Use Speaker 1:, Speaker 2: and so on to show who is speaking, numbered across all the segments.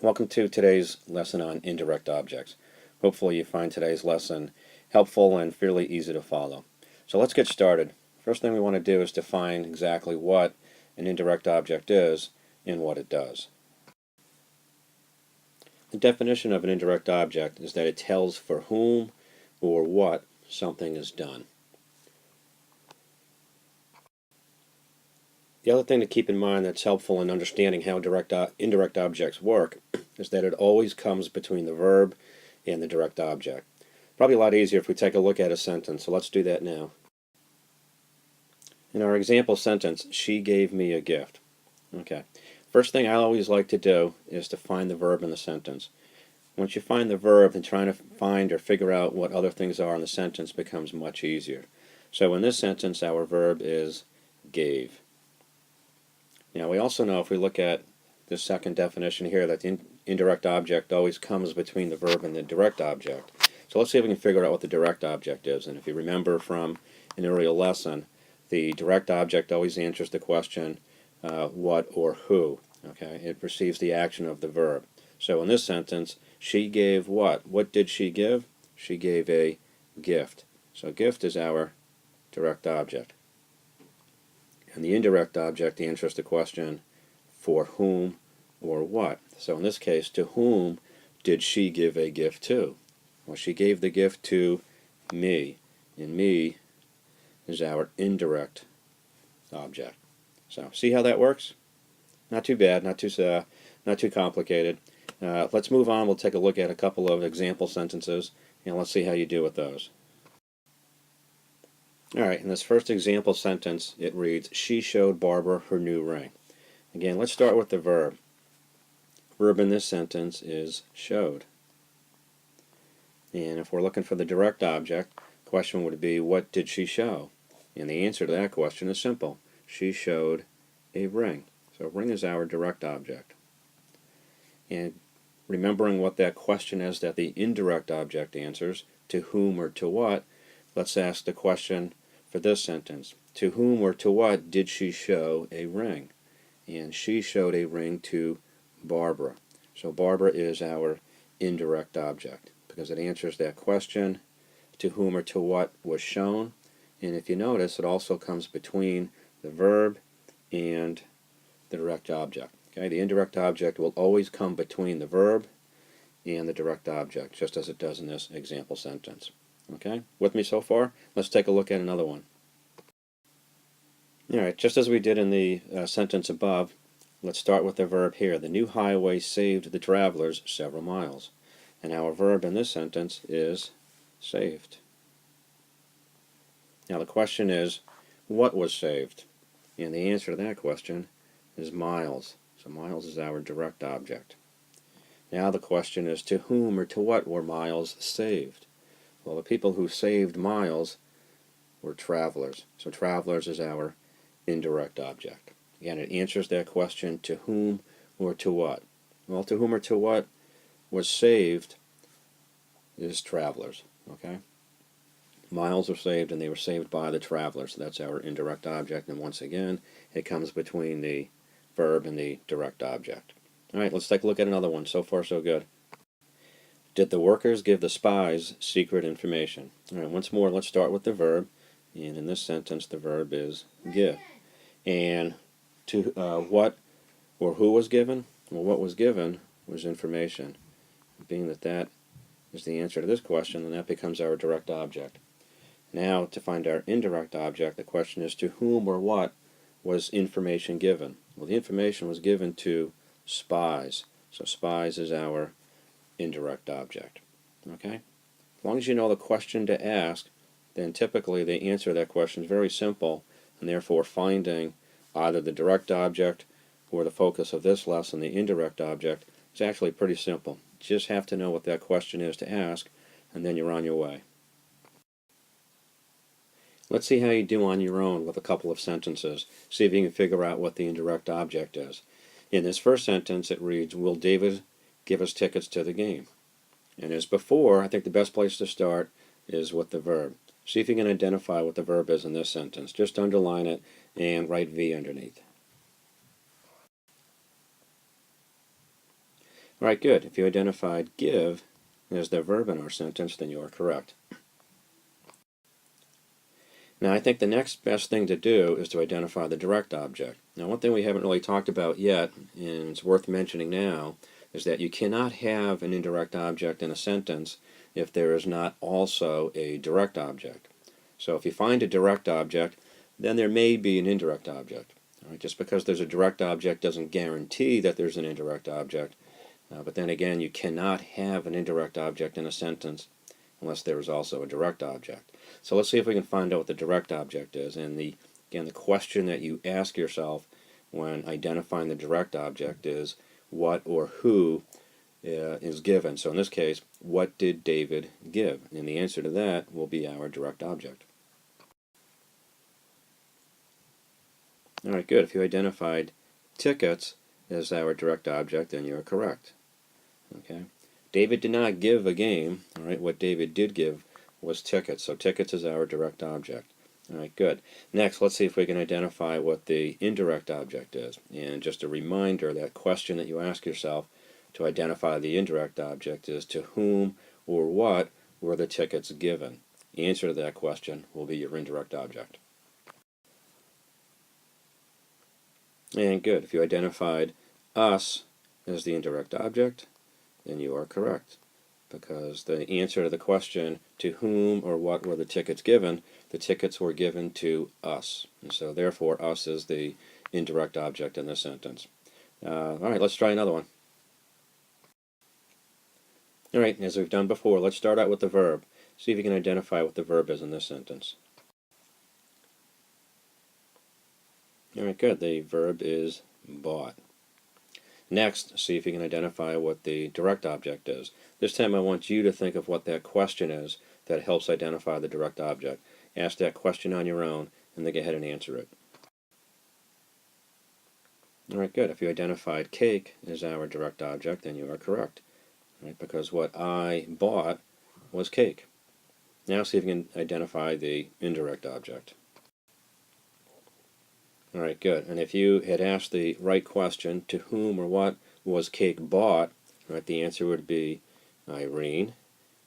Speaker 1: Welcome to today's lesson on indirect objects. Hopefully you find today's lesson helpful and fairly easy to follow. So let's get started. First thing we want to do is define exactly what an indirect object is and what it does. The definition of an indirect object is that it tells for whom or what something is done. The other thing to keep in mind that's helpful in understanding how indirect objects work is that it always comes between the verb and the direct object. Probably a lot easier if we take a look at a sentence, so let's do that now. In our example sentence, she gave me a gift. Okay. First thing I always like to do is to find the verb in the sentence. Once you find the verb, then trying to find or figure out what other things are in the sentence becomes much easier. So in this sentence, our verb is gave. Now we also know if we look at the second definition here that the indirect object always comes between the verb and the direct object. So let's see if we can figure out what the direct object is. And if you remember from an earlier lesson, the direct object always answers the question what or who. Okay, it perceives the action of the verb. So in this sentence, she gave what? What did she give? She gave a gift. So gift is our direct object. And the indirect object answers the question for whom or what. So in this case, to whom did she give a gift to? Well, she gave the gift to me, and me is our indirect object. So see how that works? Not too bad, not too complicated. Let's move on. We'll take a look at a couple of example sentences, and let's see how you do with those. Alright, in this first example sentence, it reads, she showed Barbara her new ring. Again, let's start with the verb. Verb in this sentence is showed. And if we're looking for the direct object, the question would be, what did she show? And the answer to that question is simple. She showed a ring. So ring is our direct object. And remembering what that question is that the indirect object answers, to whom or to what, let's ask the question for this sentence. To whom or to what did she show a ring? And she showed a ring to Barbara. So Barbara is our indirect object because it answers that question, to whom or to what was shown. And if you notice, it also comes between the verb and the direct object. Okay, the indirect object will always come between the verb and the direct object, just as it does in this example sentence. Okay, with me so far? Let's take a look at another one. Alright, just as we did in the sentence above, let's start with the verb here. The new highway saved the travelers several miles. And our verb in this sentence is saved. Now the question is, what was saved? And the answer to that question is miles. So miles is our direct object. Now the question is, to whom or to what were miles saved? Well, the people who saved miles were travelers. So travelers is our indirect object. Again, it answers that question, to whom or to what. Well, to whom or to what was saved is travelers. Okay? Miles were saved, and they were saved by the travelers. So that's our indirect object. And once again, it comes between the verb and the direct object. All right, let's take a look at another one. So far, so good. Did the workers give the spies secret information? All right, once more, let's start with the verb. And in this sentence, the verb is give. And to what or who was given? Well, what was given was information. Being that that is the answer to this question, then that becomes our direct object. Now, to find our indirect object, the question is, to whom or what was information given? Well, the information was given to spies. So spies is our indirect object. Okay? As long as you know the question to ask, then typically the answer to that question is very simple, and therefore finding either the direct object or the focus of this lesson, the indirect object, is actually pretty simple. You just have to know what that question is to ask, and then you're on your way. Let's see how you do on your own with a couple of sentences. See if you can figure out what the indirect object is. In this first sentence, it reads, will David give us tickets to the game? And as before, I think the best place to start is with the verb. See if you can identify what the verb is in this sentence. Just underline it and write V underneath. Alright, good. If you identified give as the verb in our sentence, then you are correct. Now, I think the next best thing to do is to identify the direct object. Now, one thing we haven't really talked about yet, and it's worth mentioning now, is that you cannot have an indirect object in a sentence if there is not also a direct object. So if you find a direct object, then there may be an indirect object. All right, just because there's a direct object doesn't guarantee that there's an indirect object. But then again, you cannot have an indirect object in a sentence unless there is also a direct object. So let's see if we can find out what the direct object is. And again, the question that you ask yourself when identifying the direct object is what or who is given. So in this case, what did David give? And the answer to that will be our direct object. Alright, good. If you identified tickets as our direct object, then you're correct. Okay. David did not give a game. Alright, what David did give was tickets. So tickets is our direct object. Alright, good. Next, let's see if we can identify what the indirect object is. And just a reminder, that question that you ask yourself to identify the indirect object is to whom or what were the tickets given? The answer to that question will be your indirect object. And good. If you identified us as the indirect object, then you are correct. Because the answer to the question, to whom or what were the tickets given, the tickets were given to us. And so therefore, us is the indirect object in this sentence. Alright, let's try another one. Alright, as we've done before, let's start out with the verb. See if you can identify what the verb is in this sentence. Alright, good. The verb is bought. Next, see if you can identify what the direct object is. This time I want you to think of what that question is that helps identify the direct object. Ask that question on your own, and then go ahead and answer it. Alright, good. If you identified cake as our direct object, then you are correct. Right, because what I bought was cake. Now see if you can identify the indirect object. Alright, good. And if you had asked the right question, to whom or what was cake bought, right, the answer would be Irene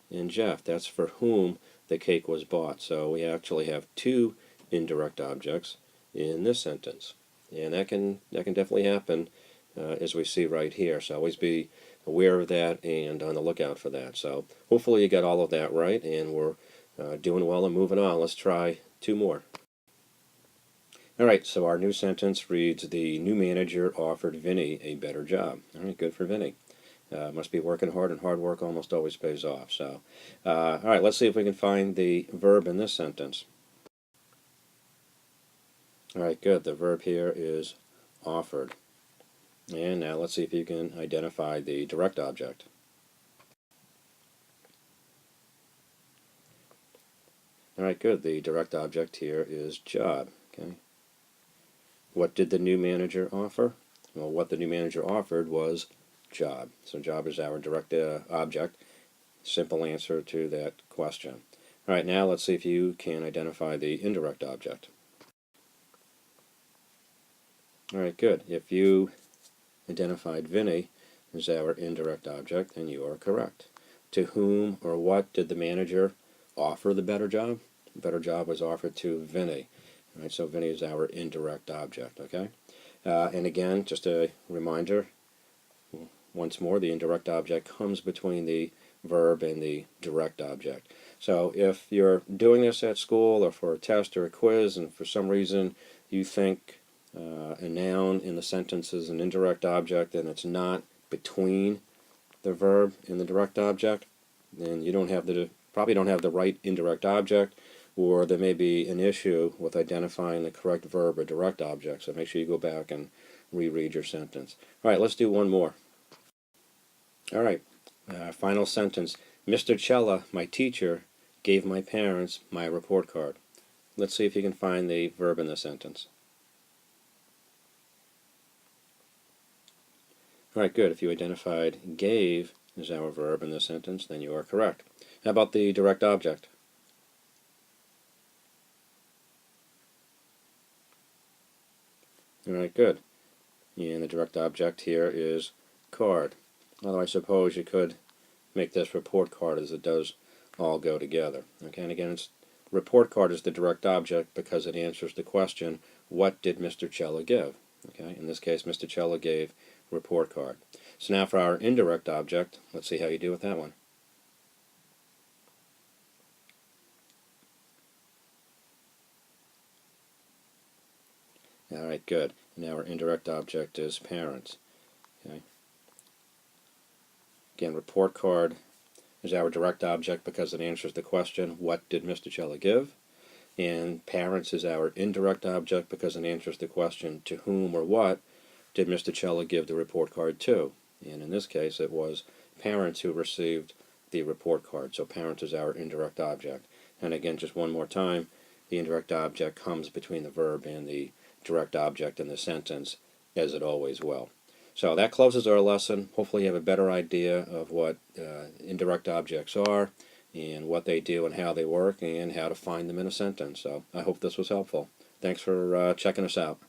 Speaker 1: and Jeff. That's for whom the cake was bought. So we actually have two indirect objects in this sentence. And that can definitely happen as we see right here. So always be aware of that and on the lookout for that. So hopefully you got all of that right, and we're doing well and moving on. Let's try two more. Alright, so our new sentence reads, the new manager offered Vinny a better job. Alright, good for Vinny. Must be working hard, and hard work almost always pays off. So, alright, let's see if we can find the verb in this sentence. Alright, good. The verb here is offered. And now let's see if you can identify the direct object. Alright, good. The direct object here is job. Okay. What did the new manager offer? Well, what the new manager offered was job. So job is our direct object. Simple answer to that question. Alright, now let's see if you can identify the indirect object. Alright, good. If you identified Vinny as our indirect object, then you are correct. To whom or what did the manager offer the better job? The better job was offered to Vinny. Right, so Vinny is our indirect object, okay? And again, just a reminder, once more, the indirect object comes between the verb and the direct object. So if you're doing this at school or for a test or a quiz, and for some reason you think a noun in the sentence is an indirect object and it's not between the verb and the direct object, then you probably don't have the right indirect object, or there may be an issue with identifying the correct verb or direct object. So make sure you go back and reread your sentence. Alright, let's do one more. Alright, final sentence. Mr. Cella, my teacher, gave my parents my report card. Let's see if you can find the verb in the sentence. Alright, good. If you identified gave as our verb in this sentence, then you are correct. How about the direct object? Alright, good. And the direct object here is card. Although I suppose you could make this report card, as it does all go together. Okay, and again, report card is the direct object because it answers the question, what did Mr. Cella give? Okay, in this case, Mr. Cella gave report card. So now for our indirect object, let's see how you do with that one. Alright, good. Now our indirect object is parents. Okay. Again, report card is our direct object because it answers the question, what did Mr. Cella give? And parents is our indirect object because it answers the question, to whom or what did Mr. Cella give the report card to? And in this case, it was parents who received the report card. So parents is our indirect object. And again, just one more time, the indirect object comes between the verb and the direct object in the sentence, as it always will. So that closes our lesson. Hopefully you have a better idea of what indirect objects are and what they do and how they work and how to find them in a sentence. So I hope this was helpful. Thanks for checking us out.